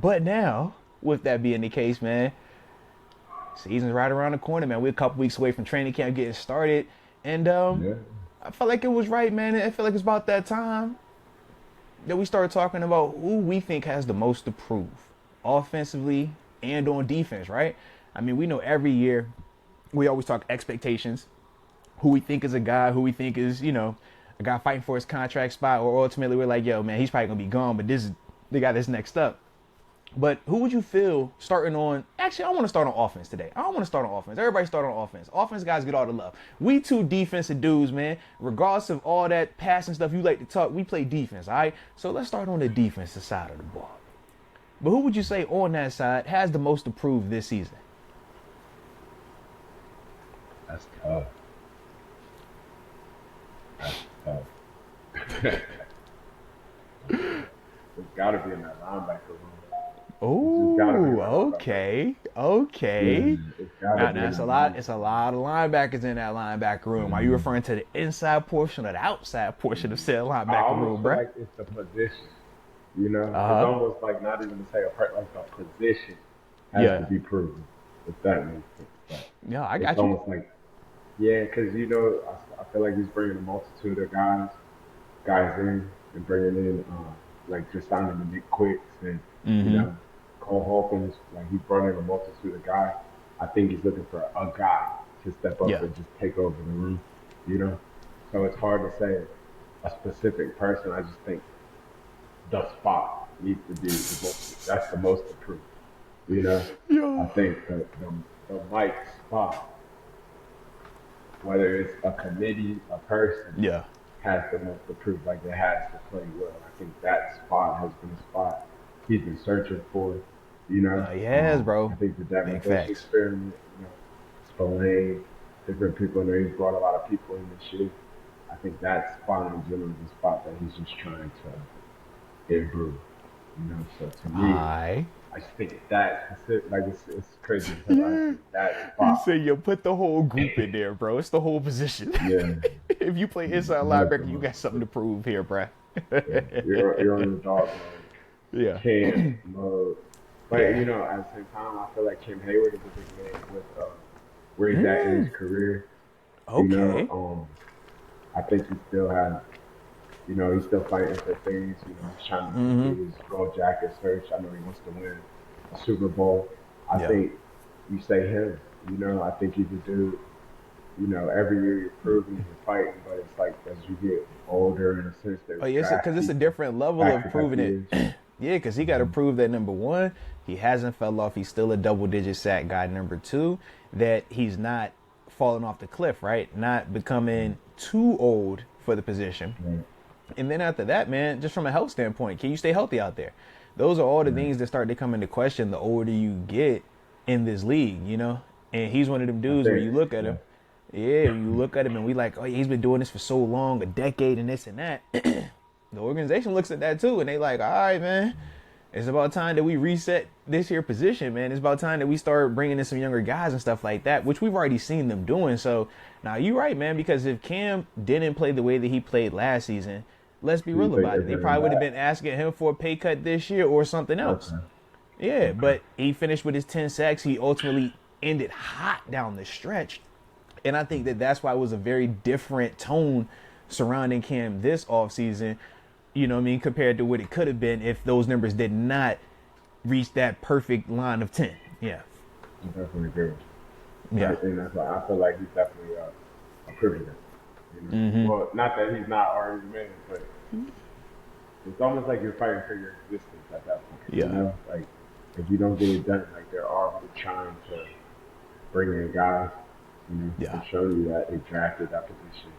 But now, with that being the case, man, season's right around the corner, man. We're a couple weeks away from training camp getting started, and Yeah. I felt like it was right, man. I feel like it's about that time that we started talking about who we think has the most to prove, offensively and on defense, right? I mean, we know every year we always talk expectations, who we think is a guy, who we think is, a guy fighting for his contract spot, or ultimately we're like, yo, man, he's probably gonna be gone, but this is the guy that's next up. But who would you feel starting on? Actually, I want to start on offense today. I don't want to start on offense. Everybody start on offense. Offense guys get all the love. We two defensive dudes, man. Regardless of all that passing stuff you like to talk, we play defense, all right? So let's start on the defensive side of the ball. But who would you say on that side has the most to prove this season? That's tough. That's tough. It's got to be in that linebacker room. Oh, okay, okay. Yeah, it's got to Now be in that's a that lot. linebacker. It's a lot of linebackers in that linebacker room. Are you Mhm. referring to the inside portion or the outside portion of said I linebacker room, almost feel bruh? like it's the position. You know, Uh it's huh. almost like not even to say a part, like the position has to Yeah. be proven, if that makes sense. But Yeah, I it's got you. almost like, yeah, because I feel like he's bringing a multitude of guys in, and bringing in, like just signing the Nick Quicks and you Mm-hmm. know, Cole Hawkins. Like he's brought in a multitude of guys. I think he's looking for a guy to step up Yeah. and just take over the room. You know, so it's hard to say a specific person. I just think the spot needs to be the most. That's the most approved. You know, I Yeah. think the Mike spot, whether it's a committee, a person, Yeah. has the most approved. Like it has to play well. I think that spot has been a spot he's been searching for. You know, He has, I bro. think the Devin Big Bush facts. experiment, Spillane, different people in there. He's brought a lot of people in this year. I think that spot in general is a spot that he's just trying to improve. So to me, I. I just think that specific, like it's crazy because I Yeah. think that He spot, said, "You put the whole group in there, bro. It's the whole position. yeah, If you play inside that's the linebacker, you most got something to approved. prove here, bruh." Yeah, you're on your dog mode, Yeah. camp mode. But Yeah. at the same time, I feel like Kim Hayward is a big man with where he's at in his Mm. career. You know, Okay. I think he still has, he's still fighting for things. He's trying to Mm-hmm. complete his gold jacket search. I know he wants to win a Super Bowl. I Yeah. think you say him. I think he's a dude. Every year you're proving you're fighting, but it's like as you get older, in a sense, they Oh, yes, because draft it's a people different level back of to back proving it. years. Yeah, because he got to Hmm. prove that number one, he hasn't fell off. He's still a double-digit sack guy. Number two, that he's not falling off the cliff, right? Not becoming too old for the position. Right, And then after that, man, just from a health standpoint, can you stay healthy out there? Those are all the right. things that start to come into question the older you get in this league. And he's one of them I dudes where think, you look at yeah, him, yeah, you look at him and we like, oh, yeah, he's been doing this for so long, a decade and this and that. The organization looks at that too, and they like, all right, man, it's about time that we reset this here position, man. It's about time that we start bringing in some younger guys and stuff like that, which we've already seen them doing. So now you're right, man, because if Cam didn't play the way that he played last season, let's be so you real think about they it. They bring him probably would have back? been asking him for a pay cut this year or something else. Okay, Yeah, okay. but he finished with his 10 sacks. He ultimately ended hot down the stretch. And I think that that's why it was a very different tone surrounding Cam this offseason, compared to what it could have been if those numbers did not reach that perfect line of 10. Yeah. I definitely agree. Yeah. And that's why I feel like he's definitely a privilege. Well, not that he's not already made it, but it's almost like you're fighting for your existence at that point. Yeah. Like if you don't get it done, like they're already trying to bring in guys, Yeah. to show you that they drafted that position.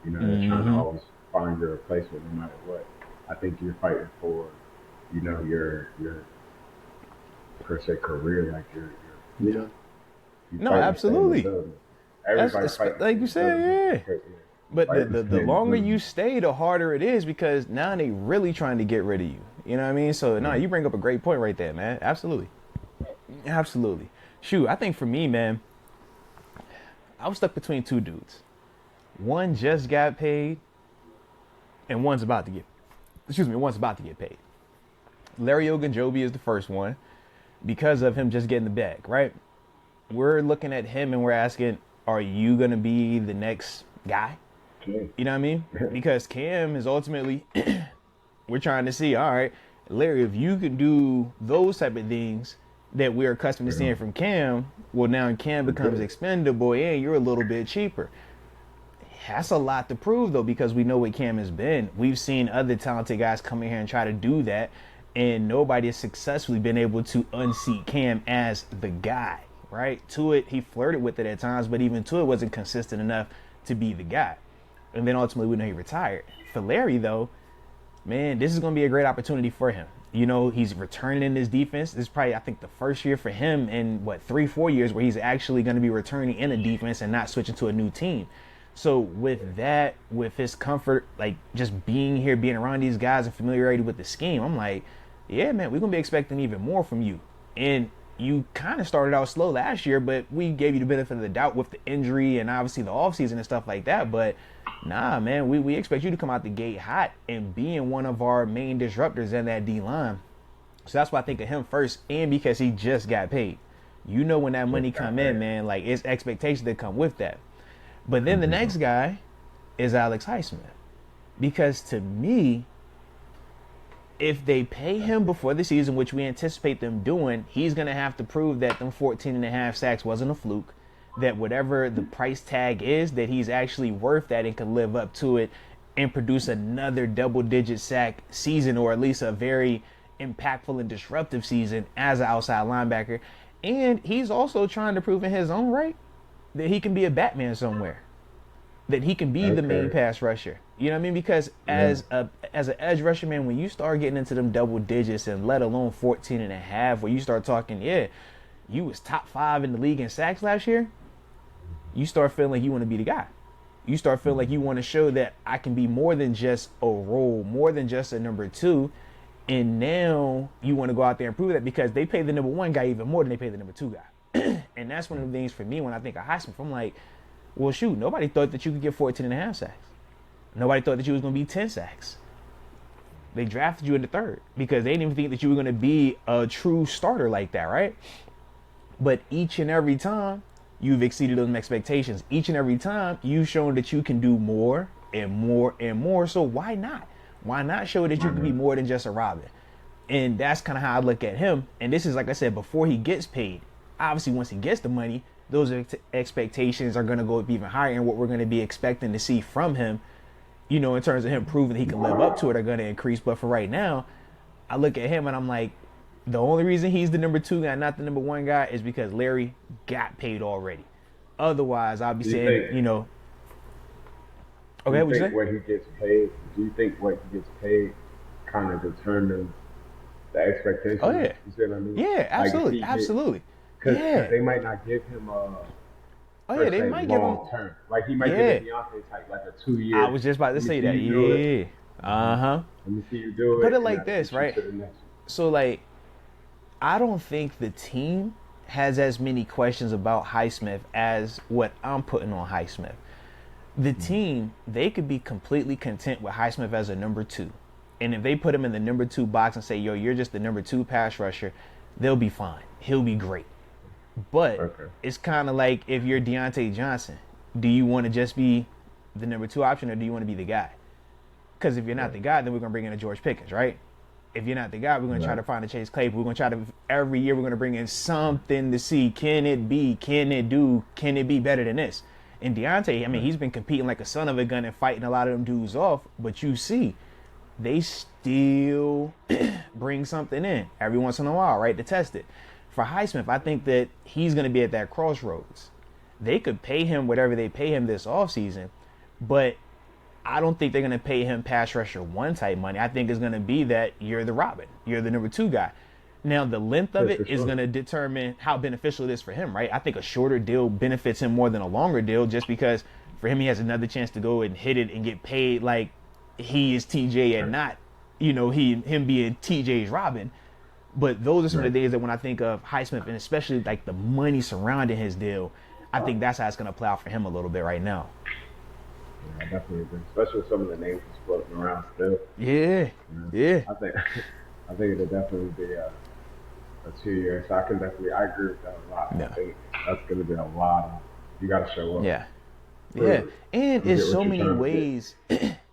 They're trying to always find your replacement no matter what. I think you're fighting for, your per se career, like you No, fighting to stay in the absolutely. building. That's Everybody fighting to stay like you in the building. said, yeah. You're But the, fighting to the stay the in the longer you building. stay, the harder it is because now they really trying to get rid of you. You know what I mean? So no, Right. you bring up a great point right there, man. Absolutely. Absolutely. Shoot, I think for me, man, I was stuck between two dudes. One just got paid, and one's about to get. Excuse me, one's about to get paid. Larry Ogunjobi is the first one because of him just getting the bag, right? We're looking at him and we're asking, are you going to be the next guy? Okay. You know what I mean? Because Cam is ultimately, we're trying to see, all right, Larry, if you can do those type of things that we're accustomed to seeing from Cam, well, now Cam becomes expendable and you're a little bit cheaper. That's a lot to prove, though, because we know what Cam has been. We've seen other talented guys come in here and try to do that, and nobody has successfully been able to unseat Cam as the guy, right? Tua, he flirted with it at times, but even Tua wasn't consistent enough to be the guy. And then ultimately, we know he retired. For Larry, though, man, this is going to be a great opportunity for him. You know, he's returning in his defense. This is probably, I think, the first year for him in, 3-4 years where he's actually going to be returning in a defense and not switching to a new team. So with that, with his comfort, like just being here, being around these guys and familiarity with the scheme, I'm like, yeah, man, we're going to be expecting even more from you. And you kind of started out slow last year, but we gave you the benefit of the doubt with the injury and obviously the offseason and stuff like that. But nah, man, we expect you to come out the gate hot and being one of our main disruptors in that D-line. So that's why I think of him first, and because he just got paid. You know, when that money come in, man, like it's expectations that come with that. But then the next guy is Alex Highsmith. Because to me, if they pay him before the season, which we anticipate them doing, he's going to have to prove that them 14.5 sacks wasn't a fluke, that whatever the price tag is, that he's actually worth that and can live up to it and produce another double-digit sack season, or at least a very impactful and disruptive season as an outside linebacker. And he's also trying to prove in his own right that he can be a Batman somewhere, that he can be the main pass rusher. You know what I mean? Because as an edge rusher, man, when you start getting into them double digits and let alone 14.5, where you start talking, yeah, you was top 5 in the league in sacks last year, you start feeling like you want to be the guy. You start feeling like you want to show that I can be more than just a role, more than just a number 2. And now you want to go out there and prove that, because they pay the number 1 guy even more than they pay the number 2 guy. And that's one of the things for me when I think of Highsmith. I'm like, well, shoot, nobody thought that you could get 14.5 sacks. Nobody thought that you was going to be 10 sacks. They drafted you in the 3rd because they didn't even think that you were going to be a true starter like that, right? But each and every time, you've exceeded those expectations. Each and every time, you've shown that you can do more and more and more. So why not? Why not show that you can be more than just a Robin? And that's kind of how I look at him. And this is, like I said, before he gets paid. Obviously, once he gets the money, those expectations are going to go up even higher, and what we're going to be expecting to see from him, you know, in terms of him proving that he can live up to it, are going to increase. But for right now, I look at him and I'm like, the only reason he's the number 2 guy, not the number 1 guy, is because Larry got paid already. Otherwise, I'll be saying, you know. Okay, what you say? What he gets paid? Do you think what he gets paid kind of determines the expectations? Oh yeah. You see what I mean? Yeah, absolutely, absolutely. Because they might not give him they might give him term. Like he might give Deontay type like a 2-year. I was just about to say that. Yeah. Let me see you do it. Put it like this, right? So like, I don't think the team has as many questions about Highsmith as what I'm putting on Highsmith. The team, they could be completely content with Highsmith as a number 2. And if they put him in the number 2 box and say, yo, you're just the number 2 pass rusher, they'll be fine. He'll be great. But it's kind of like if you're Deontay Johnson, do you want to just be the number 2 option, or do you want to be the guy? Because if you're not the guy, then we're going to bring in a George Pickens, right? If you're not the guy, we're going to try to find a Chase Claypool. We're going to try to, every year, we're going to bring in something to see, can it be better than this? And Deontay, I mean, he's been competing like a son of a gun and fighting a lot of them dudes off, but you see, they still bring something in every once in a while, right, to test it. For Highsmith, I think that he's going to be at that crossroads. They could pay him whatever they pay him this offseason, but I don't think they're going to pay him pass rusher 1 type money. I think it's going to be that you're the Robin. You're the number 2 guy. Now, the length of it is going to determine how beneficial it is for him, right? I think a shorter deal benefits him more than a longer deal, just because for him, he has another chance to go and hit it and get paid like he is TJ and not, you know, him being TJ's Robin. But those are some of the days that when I think of Highsmith, and especially like the money surrounding his deal, I think that's how it's going to play out for him a little bit right now. Yeah, I definitely agree. Especially with some of the names he's floating around still. Yeah. I I think it'll definitely be a 2 year. So I agree with that a lot. I Yeah. think that's going to be a lot of, you got to show up, Yeah. Yeah. prove it, And and it's get what so you're many trying to get. ways.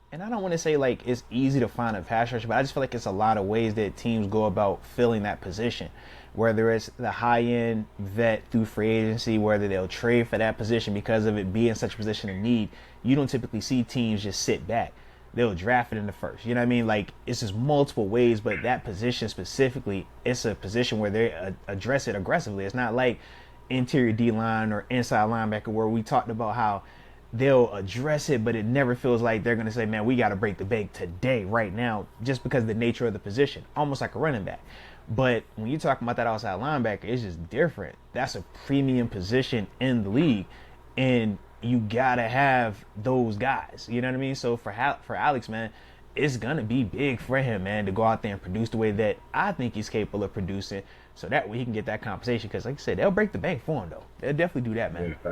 And I don't want to say like it's easy to find a pass rusher, but I just feel like it's a lot of ways that teams go about filling that position. Whether it's the high end vet through free agency, whether they'll trade for that position because of it being such a position of need, you don't typically see teams just sit back. They'll draft it in the first. You know what I mean? Like it's just multiple ways, but that position specifically, it's a position where they address it aggressively. It's not like interior D line or inside linebacker where we talked about how they'll address it, but it never feels like they're going to say, man, we got to break the bank today, right now, just because of the nature of the position, almost like a running back. But when you're talking about that outside linebacker, it's just different. That's a premium position in the league, and you got to have those guys. You know what I mean? So for Alex, man, it's going to be big for him, man, to go out there and produce the way that I think he's capable of producing, so that way he can get that compensation. Because, like I said, they'll break the bank for him, though. They'll definitely do that, man. Yeah,